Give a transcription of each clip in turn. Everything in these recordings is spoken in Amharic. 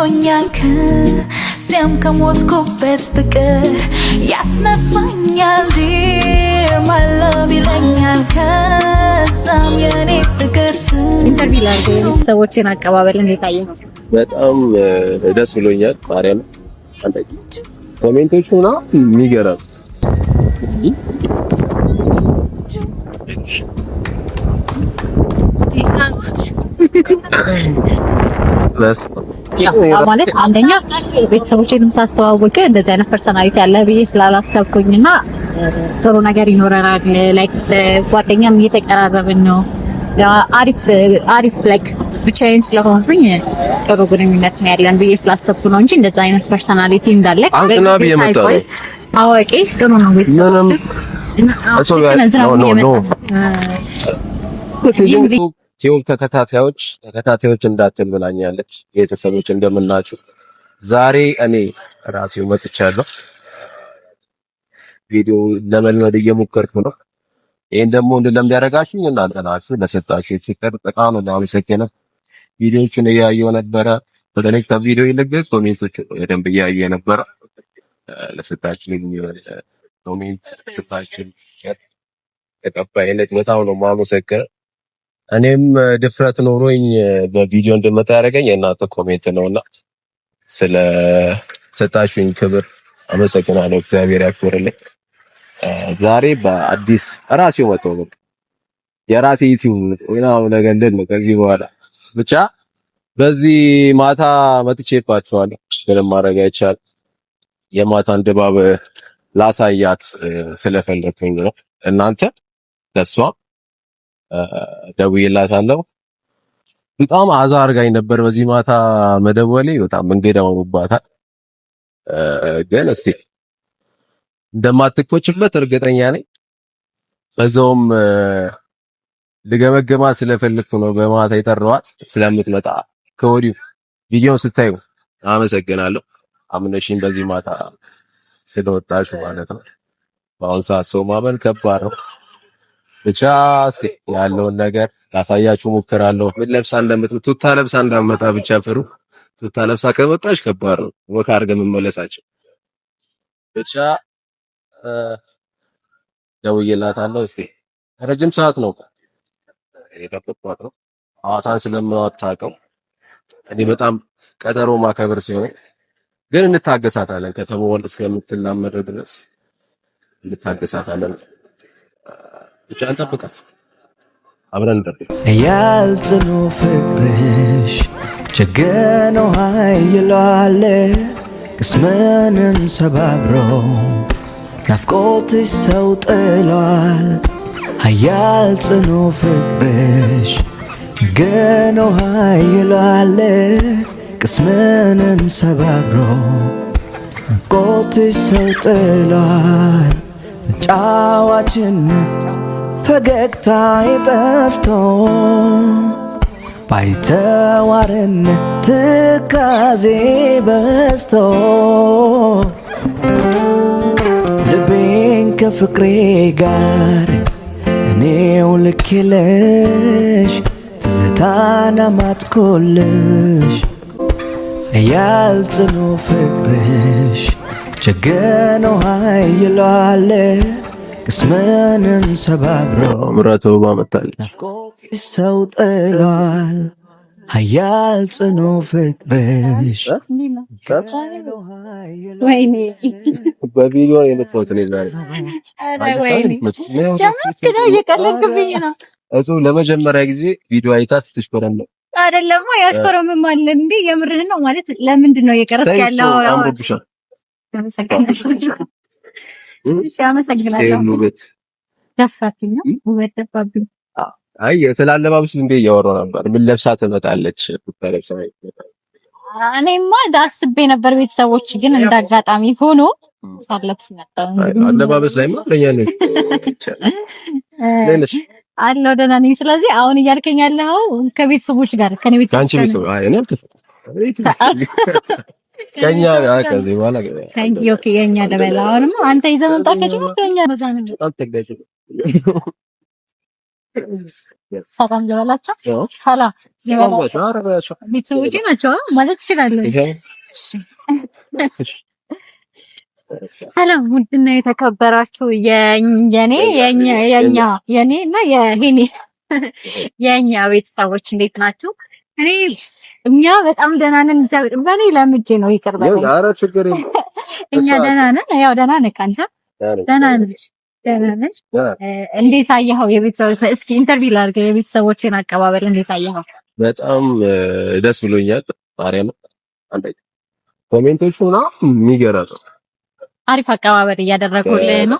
አድኖኛል ከዚያም ከሞትኩበት ፍቅር ያስነሳኛል my love ይለኛል ከዛም የኔ ፍቅር ኢንተርቪው ላይ ሰዎችን አቀባበል እንዴት አየህ? በጣም ደስ ብሎኛል። ማርያም አንተ ኮሜንቶቹ ና የሚገርም ማለት አንደኛ ቤተሰቦቼንም ሳስተዋወቅ እንደዚህ አይነት ፐርሰናሊቲ ያለ ብዬ ስላላሰብኩኝና ጥሩ ነገር ይኖረናል ላይክ ጓደኛም እየተቀራረብን ነው አሪፍ ላይክ ብቻዬን ስለሆንኩኝ ጥሩ ግንኙነት ነው ያለን ብዬ ስላሰብኩ ነው እንጂ እንደዚህ አይነት ፐርሰናሊቲ እንዳለ አንተና በየመጣው አዋቂ ጥሩ ነው ቤተሰቦች ቲዩብ ተከታታዮች እንዳትል ብላኛለች። ቤተሰቦች እንደምናችሁ ዛሬ እኔ ራሴው መጥቻለሁ። ቪዲዮ ለመልመድ እየሞከርኩ ነው። ይሄን ደግሞ እንደለም ያደርጋችሁ እናንተ ናችሁ። ለሰጣችሁ ፍቅር በጣም ነው አመሰግናለሁ። ቪዲዮዎችን እያየሁ ነበረ። በተለይ ከቪዲዮ ይልቅ ኮሜንቶች በደንብ እያየሁ ነበረ። ለሰጣችሁ ኮሜንት ሰጣችሁ ተቀባይነት በጣም ነው የማመሰግነው። እኔም ድፍረት ኖሮኝ በቪዲዮ እንደመጣ ያደረገኝ የእናንተ ኮሜንት ነውና ስለ ሰጣችሁኝ ክብር አመሰግናለሁ። እግዚአብሔር ያክብርልኝ። ዛሬ በአዲስ ራሴው መጣሁ። የራሴ ዩቲዩብ ወይናው ነገር እንደምን ከዚህ በኋላ ብቻ በዚህ ማታ መጥቼባችኋለሁ። ምንም ማድረግ አይቻልም። የማታን ድባብ ላሳያት ስለፈለኩኝ ነው። እናንተ ለሷ ደውዬላታለሁ። በጣም አዛ አርጋኝ ነበር በዚህ ማታ መደወሌ። በጣም እንግዳ ሆኖባታል። ግን እስቲ እንደማትቆጭበት እርግጠኛ ነኝ። በዛውም ልገመገማ ስለፈለኩ ነው በማታ የጠራኋት። ስለምትመጣ ከወዲሁ ቪዲዮን ስታዩ አመሰግናለሁ። አምነሽኝ በዚህ ማታ ስለወጣሽ ማለት ነው። በአሁን ሰዓት ሰው ማመን ከባድ ነው። ብቻ እስቲ ያለውን ነገር ላሳያችሁ ሞክራለሁ። ምን ለብሳ እንደምትመጣ ቱታ ለብሳ እንደምትመጣ ብቻ ፍሩ። ቱታ ለብሳ ከመጣች ከባድ ነው ወካ አድርገን መመለሳችን። ብቻ ደውዬላታለሁ። እስቲ ረጅም ሰዓት ነው የጠበቅኳት ነው። ሐዋሳን ስለማታውቀው እኔ በጣም ቀጠሮ ማከበር ሲሆን ግን እንታገሳታለን። ከተማውን እስከምትላመድ ድረስ እንታገሳታለን። ብቻ እንጠብቃት፣ አብረን እንጠብቅ። ያልጽኑ ፍቅርሽ ጀግኖ ኃይሏል ቅስምንም ሰባብሮ ናፍቆትሽ ሰው ጥሏል። ኃያል ጽኑ ፍቅርሽ ጀግኖ ኃይሏል ቅስምንም ሰባብሮ ናፍቆትሽ ሰው ጥሏል። ጫዋችነት ፈገግታ የጠፍቶ ባይተዋርነት ትካዜ በዝቶ ልቤን ከፍቅሬ ጋር እኔው ልኬለሽ ትዝታን አማጥኮልሽ ያልጽኑ ፍቅርሽ ጀግኖ ኃይሏል ቅስምንም ሰባብሮ ምራቶ ባመጣል ሰው ጥሏል። ኃያል ጽኑ ፍቅርሽ ወይኔ በቪዲዮ የመጣሁት ነው ዛሬ። እየቀለድክብኝ ነው። እሱ ለመጀመሪያ ጊዜ ቪዲዮ አይታ ስትሽኮረም ነው አይደለም? ያሽኮረም ማለት እንዴ? የምርህን ነው ማለት? ለምንድን ነው እየቀረስክ ያለው? አምሮብሻል። አመሰግናለሁ። ውበት ደፋብኝ፣ ውበት ደፋብኝ። አይ ስላለባብስ ዝም ብዬ እያወራሁ ነበር። ምን ለብሳ ትመጣለች? ለብሳ እኔማ ዳስቤ ነበር። ቤተሰቦች ግን እንዳጋጣሚ ሆኖ ሳለብስ መጣ። አለባበስ ላይ ማለኛ ነሽ ነሽ አለው ደህና ነኝ። ስለዚህ አሁን እያልከኝ ያለው ከቤተሰቦች ጋር ከኔ ቤተሰቦች አንቺ ቤተሰብ አይ እኔ ከኛ ከዚህ በኋላ ኦኬ የኛ ደበላ አሁንም አንተ ይዘህ መምጣት ከጀመርክ ከኛ በዛ ነው ሰላም ልበላቸው። ሰላም ልበላቸው። ቤተሰቦቼ ናቸው ማለት ትችላለህ። ሰላም ውድና የተከበራችሁ የኛ እና የኛ ቤተሰቦች እንዴት ናችሁ? እኛ በጣም ደህና ነን። እግዚአብሔር በኔ ለምጄ ነው ይቅር በለኝ። ኧረ ችግር የለም እኛ ደህና ነን። ያው ደህና ነህ አንተ? ደህና ነህ? ደህና ነህ? እንዴት አየኸው? የቤተሰቦች እስኪ ኢንተርቪው ላድርግ። የቤተሰቦችን አቀባበል እንዴት አየኸው? በጣም ደስ ብሎኛል። ማርያም አንተ ኮሜንቶቹ ነው የሚገርመው። አሪፍ አቀባበል እያደረጉልህ ነው።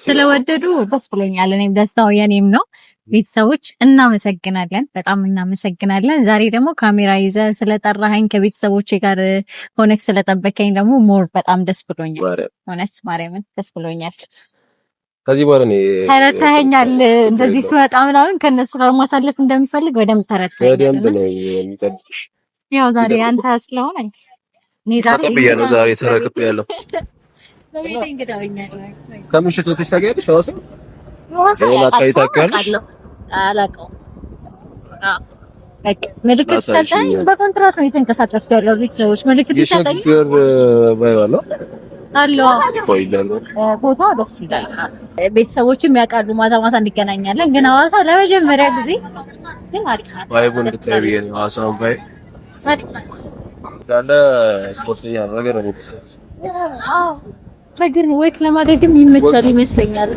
ስለወደዱ ደስ ብሎኛል። እኔም ደስታው የኔም ነው። ቤተሰቦች እናመሰግናለን፣ በጣም እናመሰግናለን። ዛሬ ደግሞ ካሜራ ይዘህ ስለጠራኸኝ ከቤተሰቦቼ ጋር ሆነክ ስለጠበቀኝ ደግሞ ሞር በጣም ደስ ብሎኛል። እውነት ማርያምን ደስ ብሎኛል። ከዚህ በኋላ እኔ ተረድተኸኛል። እንደዚህ ስወጣ ምናምን ከነሱ ጋር ማሳለፍ እንደሚፈልግ በደንብ ተረድተኸኛል። በደንብ ነው የሚጠብቅሽ። ያው ዛሬ አንተ ስለሆነ እኔ ዛሬ ተረክቤያለሁ። ከምሽቱ ወጥተሽ ታውቂያለሽ? ምልክት ሰጠኝ። በኮንትራት ነው የተንቀሳቀስኩ ያለው። ቤተሰቦች ምልክት ሰጠኝ ቦታ ደስ ይላል። ቤተሰቦችም ያውቃሉ ማታ ማታ እንገናኛለን። ግን ሐዋሳ ለመጀመሪያ ጊዜ ግን አሪፍ ነው። ባይቡን ብትጠብዬ ነው ሐዋሳውን ባይ እንዳለ ስፖርተኛ ነገር ነው። በግር ወክ ለማድረግም ይመቻል ይመስለኛል።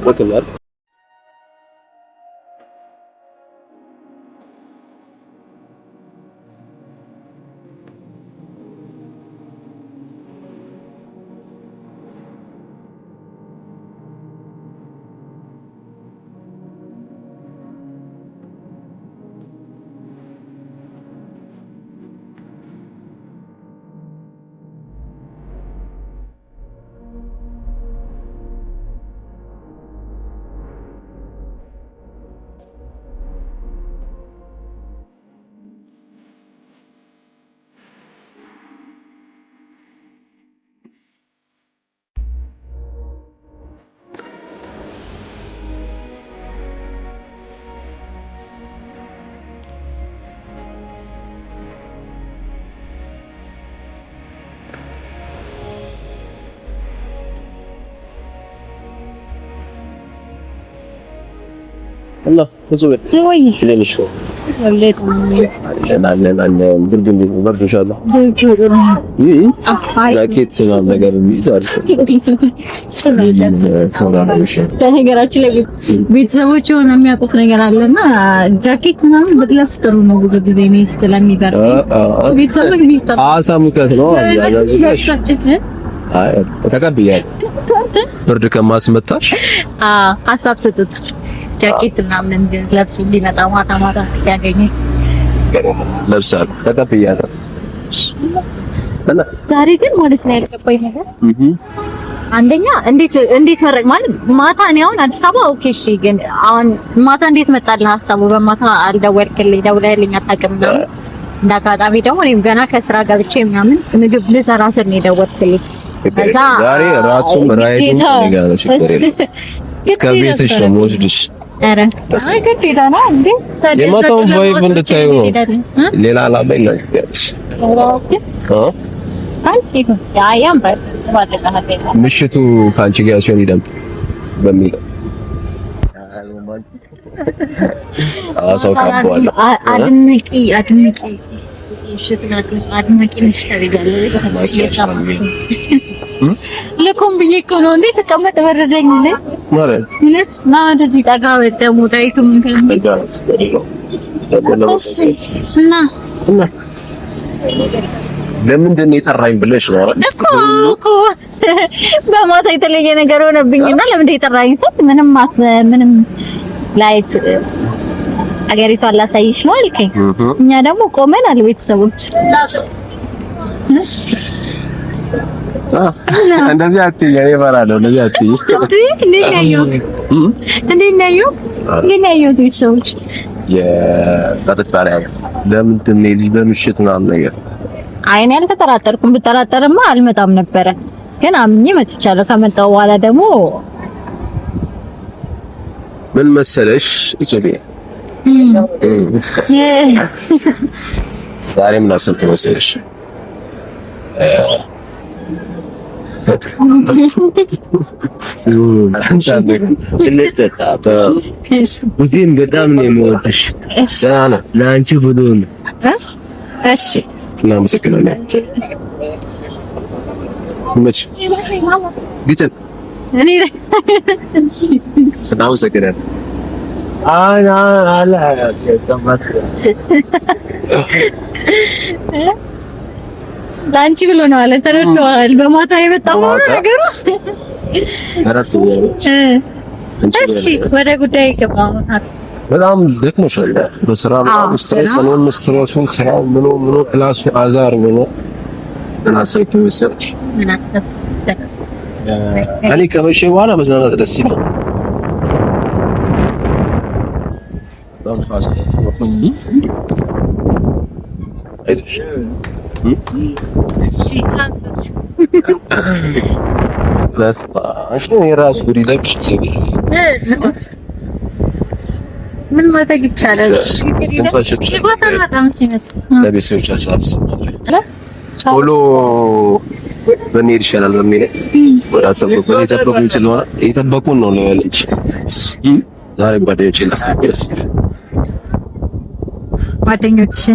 እና ብዙ ወይ ትንሽ ነው በነገራችን ላይ ቤተሰቦች የሆነ የሚያውቁት ነገር አለና ጃኬት ምናምን በጥለብስ ጥሩ ነው። ብዙ ጊዜ ነው ስለሚበርድ ቤተሰቦች ሚስጥር ሙቀት ነው ተቀብያለሁ። ብርድ ከማስመታሽ ሀሳብ ስጡት። ጃኬት ምናምን ለብሱ እንዲመጣ ማታ ማታ ሲያገኝ ለብሳለሁ። ተቀብያለሁ። ዛሬ ግን ማለት ነው ያልገባኝ ነገር አንደኛ እንዴት መረቅ ማለት ማታ ነው አሁን አዲስ አበባ ኦኬ እሺ፣ ግን አሁን ማታ እንዴት መጣልህ ሀሳቡ? በማታ አልደወልክልኝ፣ ደውለህልኝ አታውቅም ነው። እንዳጋጣሚ ደግሞ እኔም ገና ከስራ ገብቼ ምናምን ምግብ ልሰራ ስል ነው የደወልክልኝ። ከዛ ዛሬ ራሱም ራይቱም ነገር ችግር የለም እስከ ቤትሽ ነው የምወስድሽ። አረ አይ ግዴታ ነው እንዴ? የማታውን ቫይብ እንድታዩ ነው። ሌላ አላማ ይላልሽ ምሽቱ ከአንቺ ጋር ሲሆን ይደምቅ በሚለው ሰው ካባለ አድምቂ ለኮም ብዬ እኮ ነው እንዴ ተቀመጥ በረደኝ እንዴ ማለት ና እንደዚህ ጠጋ ወደሙ ዳይቱ ምን እና ለምንድን ነው የጠራኝ ብለሽ ነው እኮ በማታ የተለየ ነገር ሆነብኝና ለምን የጠራኝ ሰው ምንም ላይት አገሪቷ ላሳይሽ ነው አልከኝ። እኛ ደግሞ ቆመናል ቤተሰቦች። እንደዚህ አትይ፣ እኔ እፈራለሁ። እንደዚህ አትይ። እንዴት ነው ያየሁት ቤተሰቦች? የጠርጣሪ ለምንድን ነው ልጅ በምሽት ምናምን ነገር አይኔ አልተጠራጠርኩም። ብጠራጠርማ አልመጣም ነበረ፣ ግን አምኜ መጥቻለሁ። ከመጣሁ በኋላ ደግሞ ምን መሰለሽ ኢትዮጵያ ዛሬ ምን አሰብክ መሰለሽ? ብዙም በጣም ነው የምወድሽ። ለአንቺ ብሎ ነው። እሺ እናመሰግናለን። መች ግጭን እኔ እናመሰግናለን። ለአንቺ ብሎ ነው አለ። ተረድተዋል። በማታ የመጣው ነገሩ እሺ፣ ወደ ጉዳይ ገባሁ። በጣም ደክሞሻል። በስራ በጣም ስትሬስ ነው። ስትሬሱን ስራ ምን ክላስ አዛር ምን አሰብኩ መሰለሽ? ምን አሰብኩ መሰለሽ? እኔ ከመቼ በኋላ መዝናናት ደስ ይላል። ምን ማድረግ ይቻላል? ቶሎ ብንሄድ ይሻላል በሚል ወደ አሰብኩበት የጠበቁኝ ስለሆነ የጠበቁን ነው ያለች። ዛሬ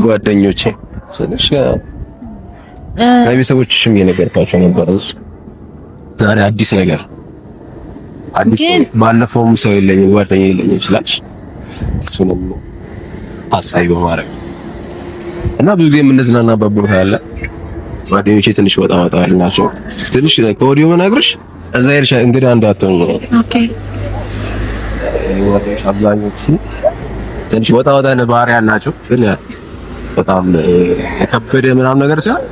ጓደኞቼ ስለሽ ለቤተሰቦችሽም የነገርኳቸው ነበር። ዛሬ አዲስ ነገር ባለፈውም ሰው የለኝም ጓደኛ የለኝም ስላልሽ እሱንም ሀሳቢ በማድረግ እና ብዙ ጊዜ የምንዝናናበት ቦታ ያለ ጓደኞቼ ትንሽ ወጣ ናቸው። ትንሽ ከወዲሁ መናገርሽ እዛ ሄድሽ እንግዲህ አንዱ አትሆኝ ነው። ኦኬ ወጣሽ አብዛኞቹ ትንሽ ወጣ ባህሪ ያላቸው ግን በጣም የከበደ ምናምን ነገር ሳይሆን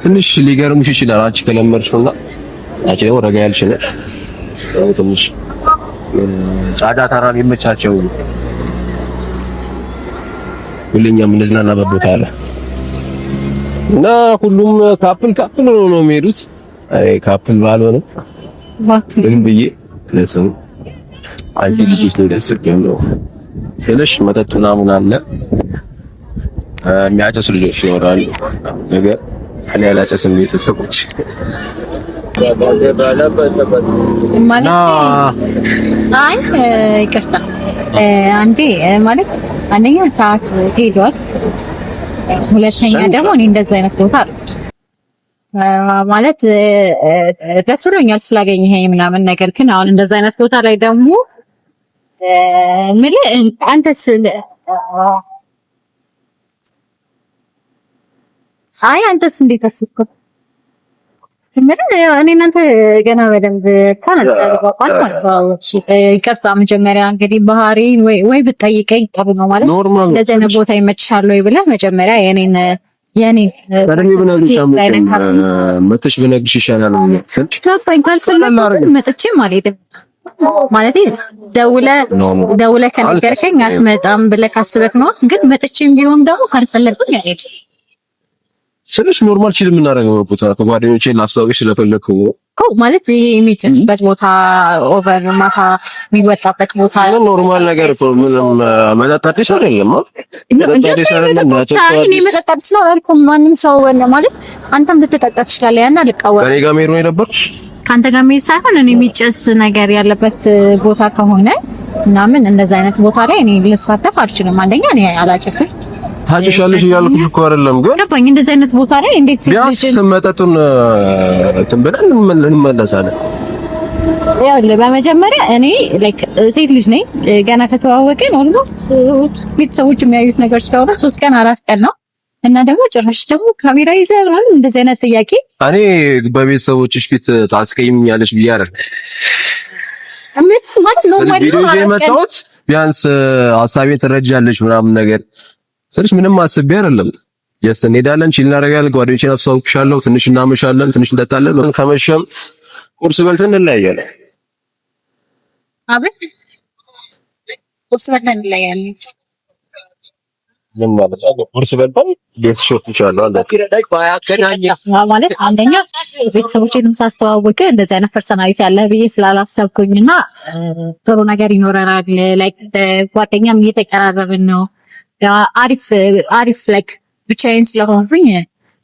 ትንሽ ሊገርምሽ ይችላል። አንቺ ከለመድሽውና አንቺ ደግሞ ረጋ ያልሽ ነሽ። ትንሽ ጫጫታ ነው የሚመቻቸው። ሁሌኛ የምንዝናናበት ቦታ አለ እና ሁሉም ካፕል ነው የሚሄዱት። አይ ካፕል ባልሆነም ግን ብዬ ለሰው አንድ ልጅ ደስቅ ነው ስለሽ መጠጥ ምናምን አለ። የሚያጨሱ ልጆች ይኖራሉ። ነገር እኔ ያላጨስም ቤተሰቦች ማለት አይ ይቅርታ አንዴ ማለት አንደኛ ሰዓት ሄዷል። ሁለተኛ ደግሞ እኔ እንደዛ አይነት ቦታ አልኩት ማለት ደስ ብሎኛል ስላገኘኸኝ ምናምን። ነገር ግን አሁን እንደዛ አይነት ቦታ ላይ ደግሞ ምን አንተስ አንተስ እንዴት አስብከው? እኔ እናንተ ገና በደንብ ካናልተግባባን ማለት ነው። ይቅርታ መጀመሪያ እንግዲህ ባህሪ ወይ ብትጠይቀኝ ጥሩ ነው ማለት እንደዚህ አይነት ቦታ ይመችሻል ወይ ብለህ መጀመሪያ የኔን ቀደም ብነግርሽ መተሽ ብነግርሽ ይሻላል ነው። ገባኝ። ካልፈለኩ መጥቼም አልሄድም ማለት ደውለህ ከነገርከኝ አትመጣም ብለህ ካስበክ ነው። ግን መጥቼም ቢሆን ደግሞ ካልፈለኩኝ አልሄድም። ስለሽ ኖርማል ቺል የምናደርገው ቦታ ከጓደኞቼ ላስተዋወቅሽ ስለፈለኩ እኮ ማለት ይሄ የሚጨስበት ቦታ ኦቨር ማታ የሚወጣበት ቦታ ኖርማል ነገር እኮ ምንም መጠጣትሽ አይደለም እኔ መጠጣትሽ ነው አልኩም። ማንም ሰው ማለት አንተም ልትጠጣ ትችላለህ። ያን አልቃወም። ከኔ ጋር መሄድ ነው የነበርሽ ካንተ ጋር መሄድ ሳይሆን እኔ የሚጨስ ነገር ያለበት ቦታ ከሆነ ምናምን እንደዛ አይነት ቦታ ላይ እኔ ልሳተፍ አልችልም። አንደኛ እኔ አላጨስም። ታጭሻለሽ እያልኩሽ እኮ አይደለም። ግን ገባኝ። እንደዚህ አይነት ቦታ ላይ እንዴት ቢያንስ መጠጡን ትንበለን እንመለሳለን። ያው በመጀመሪያ እኔ ላይክ ሴት ልጅ ነኝ። ገና ከተዋወቀን ኦልሞስት ቤተሰቦች የሚያዩት ነገር ስለሆነ 3 ቀን 4 ቀን ነው እና ደግሞ ጭራሽ ደግሞ ካሜራ ይዘህ ማለት እንደዚህ አይነት ጥያቄ እኔ በቤተሰቦችሽ ፊት ታስቀይምኛለሽ ብዬ አይደል ማለት ነው ማለት ነው የመጣሁት ቢያንስ ሐሳቤን ትረጃለሽ ምናምን ነገር ስለሽ ምንም አስቤ አይደለም። ጀስት እንሄዳለን፣ ቺል እናደርጋለን፣ ጓደኞቼን አስተዋውቅሻለሁ፣ ትንሽ እናመሻለን፣ ትንሽ እንጠጣለን። ከመሸም ቁርስ በልተን እንለያያለን። አቤት ቁርስ በልተን እንለያያለን ቁርስ በልተን ቤት ሾት ይቻላል ማለት አንደኛ ቤተሰቦቼንም ሳስተዋውቅ እንደዚህ አይነት ፐርሰናሊቲ ያለ ብዬ ስላላሰብኩኝና ጥሩ ነገር ይኖረናል። ላይክ ጓደኛም እየተቀራረብን ነው። አሪፍ ላይክ ብቻዬን ስለሆንኩኝ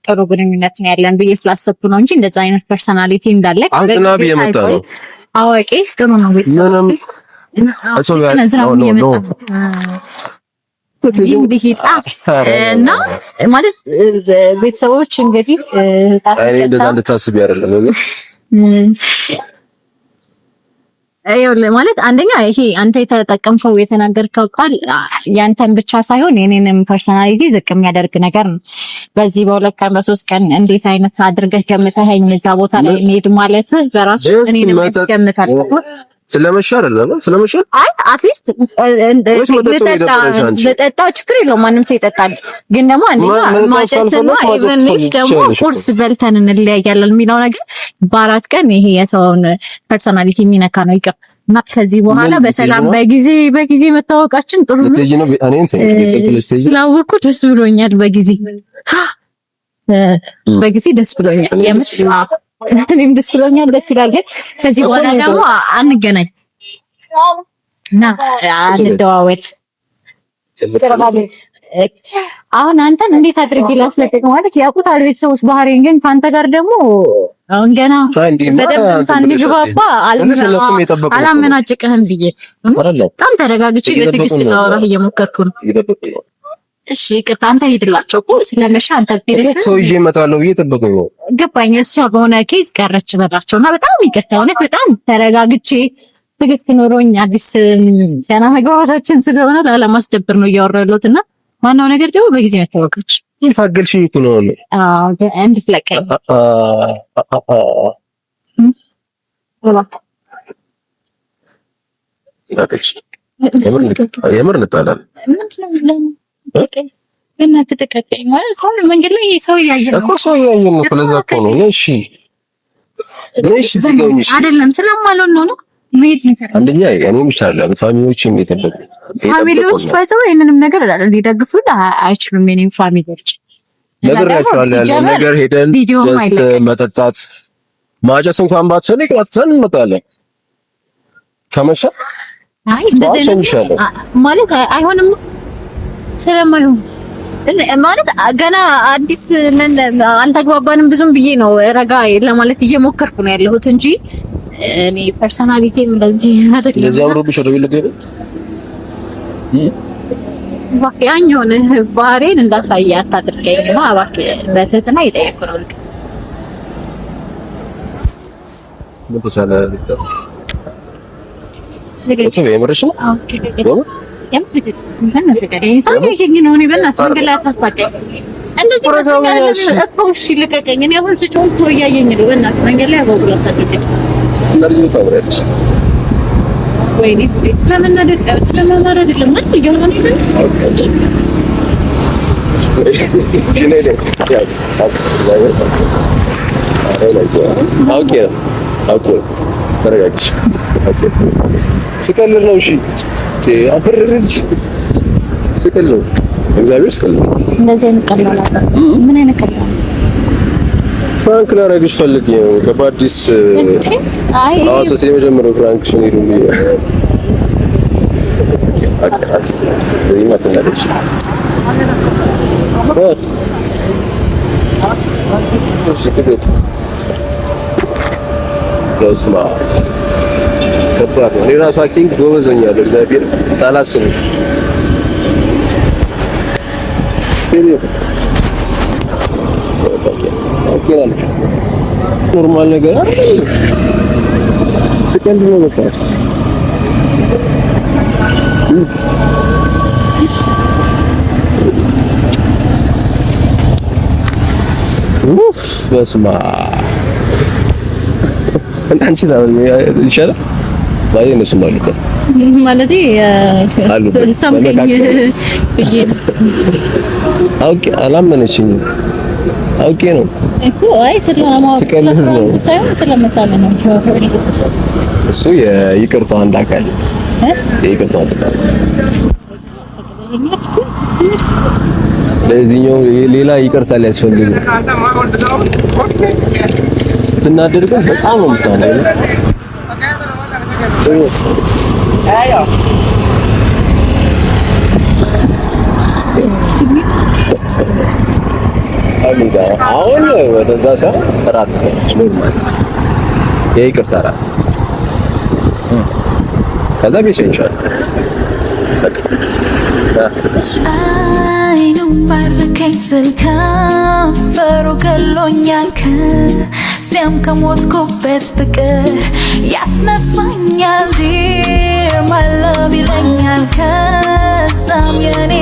ጥሩ ግንኙነት ነው ያለን ብዬ ስላሰብኩ ነው እንጂ እንደዚህ አይነት ፐርሰናሊቲ እንዳለ አንተና በየመጣ ነው አዋቂ ጥሩ ነው። ቤተሰብ እና ማለት ቤተሰቦች እንግዲህ እንደዛ እንድታስቢ አይደለም ማለት አንደኛ ይሄ አንተ የተጠቀምከው የተናገርከው ቃል ያንተን ብቻ ሳይሆን የኔንም ፐርሰናሊቲ ዝቅ የሚያደርግ ነገር ነው። በዚህ በሁለት ቀን በሶስት ቀን እንዴት አይነት አድርገህ ገምተኸኝ እዛ ቦታ ላይ እንሄድ ማለት በራሱ እኔንም ያስገምታል። ስለመሻር አይደለም ስለመሻር አይ አትሊስት ልጠጣ ችግር የለውም ማንም ሰው ይጠጣል። ግን ደግሞ አንደኛ ማጨስና ኢቨን ደግሞ ቁርስ በልተን እንለያያለን የሚለው ነገር በአራት ቀን ይሄ የሰውን ፐርሰናሊቲ የሚነካ ነው። ይቀር እና ከዚህ በኋላ በሰላም በጊዜ መታወቃችን ጥሩ ነው። ስላወቅኩ ደስ ብሎኛል። በጊዜ ደስ ብሎኛል። እኔም ደስ ብሎኛል። ደስ ይላል። ግን ከዚህ በኋላ ደግሞ አንገናኝ እና አንደዋወል። አሁን አንተን እንዴት አድርጌ ላስለቀቅ ማለት ያውቁታል ቤተሰቦች ባህሪን። ግን ከአንተ ጋር ደግሞ አሁን ገና በደንብ ሳንግባባ አላመናጭቅህም ብዬ በጣም ተረጋግቼ በትዕግስት ላወራህ እየሞከርኩ ነው። እሺ ይቅርታ፣ አንተ ሄድላቸው እኮ ስለመሻ አንተ ሄደሽ ሰው ይዤ እመጣለሁ ብዬ ጠበቁኝ ነው ገባኝ። እሷ በሆነ ኬዝ ቀረች በላቸውና በጣም ይቅርታ፣ እውነት በጣም ተረጋግቼ ትዕግስት ኖሮኝ አዲስ ገና መግባባታችን ስለሆነ ላለማስደብር ነው እያወራሁት እና ዋናው ነገር ደግሞ በጊዜ መታወቃች። ታገልሽኝ እኮ ነው እንድትለቀኝ የምር እንጣላለን። በእናትህ ተቀቀኝ ማለት ሰው መንገድ ላይ ሰው ያየን እኮ ሰው ያየን ነው። ለዛ እኮ ነው። እሺ ዝጋውኝሽ አይደለም ስለማልሆን ነው መሄድ ነው። አንደኛ እኔ ብቻ አይደለም ፋሚሊዎችም እየጠበቁ ፋሚሊዎች ባይዘው ይሄንንም ነገር ሊደግፉ አይችሉም። የኔም ፋሚሊዎች ነግሬያቸዋለሁ ያለው ነገር ሄደን ጀስት መጠጣት ማጨስ እንኳን ባትፈልግ አጥተን እንመጣለን። ከመሸ አይ እንደዚህ ማለት አይሆንም ስለማይሆን ማለት ገና አዲስ አልተግባባንም ብዙም ብዬ ነው ረጋ ለማለት እየሞከርኩ ነው ያለሁት እንጂ እኔ ፐርሰናሊቲም እንደዚህ አይደለም። ለዚህ አብሮብሽ ወደ ቤት ልገባ ያኛውን ባህሪን እንዳሳይ አታድርገኝ ነው እባክህ። በትህትና እየጠየኩ ነው። ምን ተቻለ ቤተሰብ የምርሽ ነው? ልቀቀኝ። እኔ አሁን ስጮም ሰው እያየኝ ነው። በእናትህ መንገድ ላይ አጓጉል አታድርገኝ። ወይኔ ስለመናደድ ስለመማር አይደለም ማለት እየሆነ ነው። ተረጋግሽ። ስቀልድ ነው። እሺ አፈርርጅ ስቀልድ ነው። እግዚአብሔር ስቀልድ ነው። እንደዚህ አይነት ቀላል ምን አይነት ቀላል ፍራንክ ላደርግሽ ፈልጌ ነው። ከባዲስ አዋሰስ የመጀመሪያው ፍራንክሽ ነው። ይሉኝ ይማተናለሽ ለስማ ከባድ ነው። እኔ ራሱ አክቲንግ ጎበዝ ሆኛለሁ። እግዚአብሔር ሳላስበው ኖርማል ነገር አይደል? ስቀልድ ነው በቃ። በስመ አብ አንቺ ይሻላል ማለት እነሱም አሉበት ማለቴ ሰምከኝ ብዬ ነው። አውቄ አላመነችኝም። አውቄ ነው እኮ አይ ሳይሆን ስለመሳለ ነው። እሱ የይቅርታው አንድ አካል የይቅርታው አንድ አካል ለዚህኛው ሌላ ይቅርታ ሊያስፈልግ ስትናደድ ግን በጣም ነው የምታናደው። አሁን ወደዛ ሰው እራት ይቅርታ እራት ከዛ ቢሰንቻል አይኑን ባርከኝ ስል ከንፈሩ ገሎኛል ከዚያም ከሞትኩበት ፍቅር ያስነሳኛል ዲር ማይ ላቭ ይለኛል ከዛም የኔ